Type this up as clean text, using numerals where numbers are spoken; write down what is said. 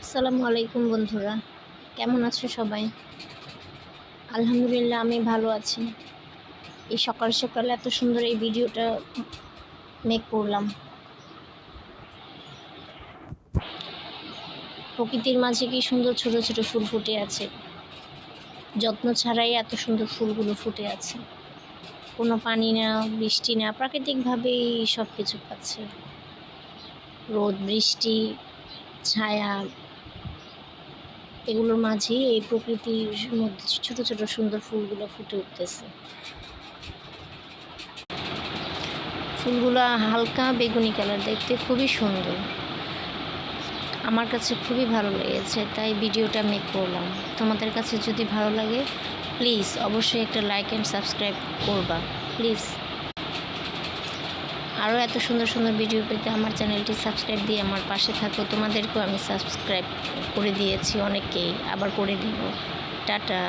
আসসালামু আলাইকুম বন্ধুরা, কেমন আছো সবাই? আলহামদুলিল্লাহ আমি ভালো আছি। এই সকাল সকালে এত সুন্দর এই ভিডিওটা মেক করলাম। প্রকৃতির মাঝে কি সুন্দর ছোট ছোট ফুল ফুটে আছে, যত্ন ছাড়াই এত সুন্দর ফুলগুলো ফুটে আছে। কোনো পানি না, বৃষ্টি না, প্রাকৃতিকভাবেই সব কিছু পাচ্ছে। রোদ, বৃষ্টি, ছায়া, এগুলোর মাঝেই এই প্রকৃতির মধ্যে ছোট ছোট সুন্দর ফুলগুলো ফুটে উঠতেছে। ফুলগুলো হালকা বেগুনি কালার, দেখতে খুবই সুন্দর। আমার কাছে খুবই ভালো লেগেছে, তাই ভিডিওটা মেক করলাম। তোমাদের কাছে যদি ভালো লাগে প্লিজ অবশ্যই একটা লাইক অ্যান্ড সাবস্ক্রাইব করবা প্লিজ। আরও এত সুন্দর সুন্দর ভিডিও পেতে আমার চ্যানেলটি সাবস্ক্রাইব দিয়ে আমার পাশে থাকো। তোমাদেরকেও আমি সাবস্ক্রাইব করে দিয়েছি অনেককেই, আবার করে দিব। টাটা।